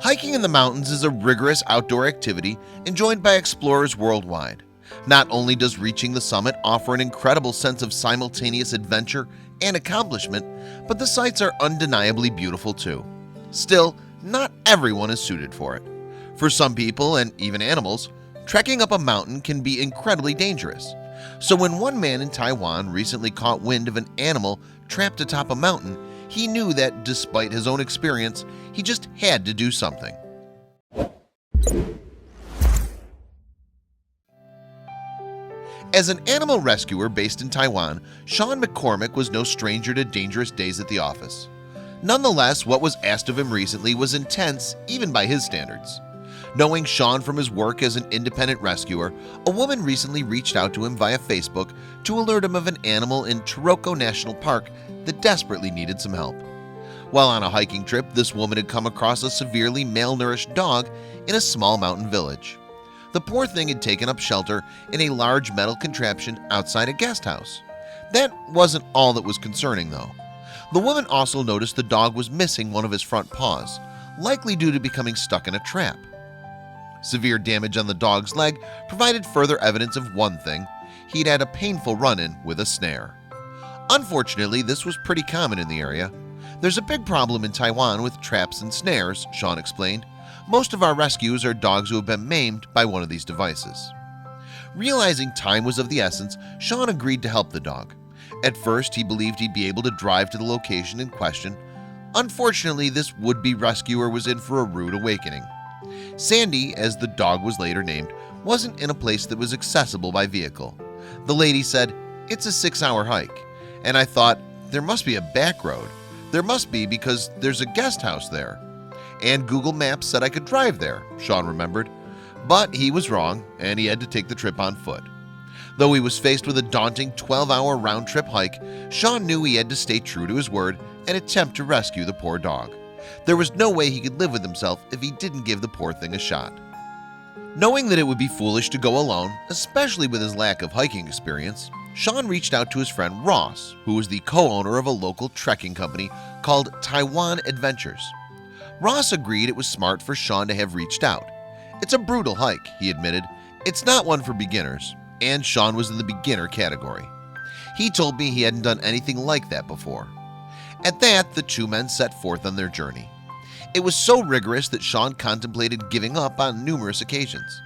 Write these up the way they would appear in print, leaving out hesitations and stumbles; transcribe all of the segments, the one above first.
Hiking in the mountains is a rigorous outdoor activity enjoyed by explorers worldwide. Not only does reaching the summit offer an incredible sense of simultaneous adventure and accomplishment, but the sights are undeniably beautiful too. Still, not everyone is suited for it. For some people and even animals, trekking up a mountain can be incredibly dangerous. So when one man in Taiwan recently caught wind of an animal trapped atop a mountain, he knew that despite his own experience, he just had to do something. As an animal rescuer based in Taiwan, Sean McCormick was no stranger to dangerous days at the office. Nonetheless, what was asked of him recently was intense even by his standards. Knowing Sean from his work as an independent rescuer, a woman recently reached out to him via Facebook to alert him of an animal in Taroko National Park that desperately needed some help. While on a hiking trip, this woman had come across a severely malnourished dog in a small mountain village. The poor thing had taken up shelter in a large metal contraption outside a guest house. That wasn't all that was concerning though. The woman also noticed the dog was missing one of his front paws, likely due to becoming stuck in a trap. Severe damage on the dog's leg provided further evidence of one thing: he'd had a painful run-in with a snare. Unfortunately, this was pretty common in the area. There's a big problem in Taiwan with traps and snares, Sean explained. Most of our rescues are dogs who have been maimed by one of these devices. Realizing time was of the essence, Sean agreed to help the dog. At first, he believed he'd be able to drive to the location in question. Unfortunately, this would-be rescuer was in for a rude awakening. Sandy, as the dog was later named, wasn't in a place that was accessible by vehicle. The lady said, "It's a 6-hour hike," and I thought, there must be a back road. There must be, because there's a guest house there. And Google Maps said I could drive there, Sean remembered. But he was wrong, and he had to take the trip on foot. Though he was faced with a daunting 12-hour round-trip hike, Sean knew he had to stay true to his word and attempt to rescue the poor dog. There was no way he could live with himself if he didn't give the poor thing a shot. Knowing that it would be foolish to go alone, especially with his lack of hiking experience, Sean reached out to his friend Ross, who was the co-owner of a local trekking company called Taiwan Adventures. Ross agreed it was smart for Sean to have reached out. "It's a brutal hike," he admitted. "It's not one for beginners," and Sean was in the beginner category. He told me he hadn't done anything like that before. At that, the two men set forth on their journey. It was so rigorous that Sean contemplated giving up on numerous occasions.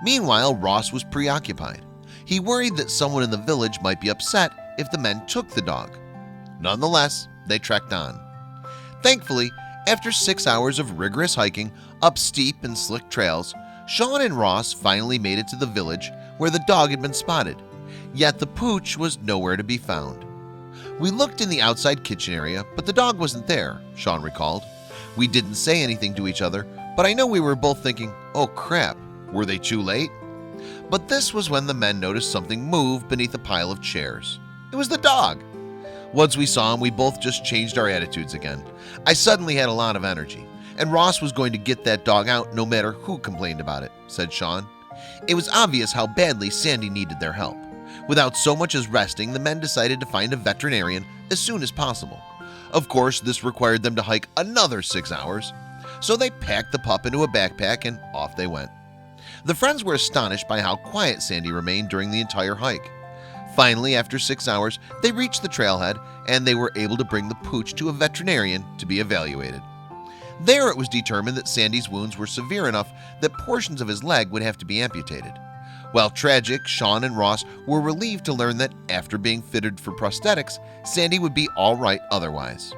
Meanwhile, Ross was preoccupied. He worried that someone in the village might be upset if the men took the dog. Nonetheless, they trekked on. Thankfully, after 6 hours of rigorous hiking up steep and slick trails, Sean and Ross finally made it to the village where the dog had been spotted. Yet the pooch was nowhere to be found. "We looked in the outside kitchen area, but the dog wasn't there," Sean recalled. "We didn't say anything to each other, but I know we were both thinking, oh crap, were they too late?" But this was when the men noticed something move beneath a pile of chairs. It was the dog. Once we saw him, we both just changed our attitudes again. I suddenly had a lot of energy, and Ross was going to get that dog out no matter who complained about it, said Sean. It was obvious how badly Sandy needed their help. Without so much as resting, the men decided to find a veterinarian as soon as possible. Of course, this required them to hike another 6 hours, so they packed the pup into a backpack and off they went. The friends were astonished by how quiet Sandy remained during the entire hike. Finally, after 6 hours, they reached the trailhead and they were able to bring the pooch to a veterinarian to be evaluated. There it was determined that Sandy's wounds were severe enough that portions of his leg would have to be amputated. While tragic, Sean and Ross were relieved to learn that after being fitted for prosthetics, Sandy would be all right otherwise.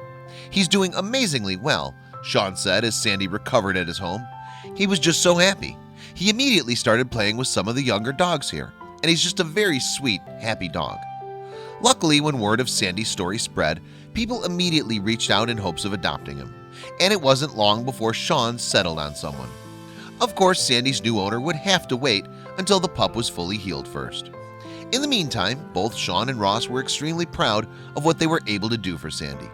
"He's doing amazingly well," Sean said as Sandy recovered at his home. "He was just so happy. He immediately started playing with some of the younger dogs here, and he's just a very sweet, happy dog." Luckily, when word of Sandy's story spread, people immediately reached out in hopes of adopting him, and it wasn't long before Sean settled on someone. Of course, Sandy's new owner would have to wait until the pup was fully healed first. In the meantime, both Sean and Ross were extremely proud of what they were able to do for Sandy.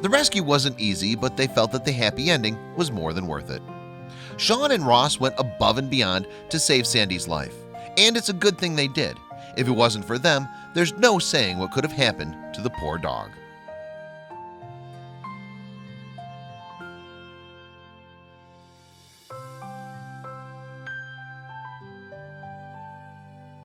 The rescue wasn't easy, but they felt that the happy ending was more than worth it. Sean and Ross went above and beyond to save Sandy's life, and it's a good thing they did. If it wasn't for them, there's no saying what could have happened to the poor dog.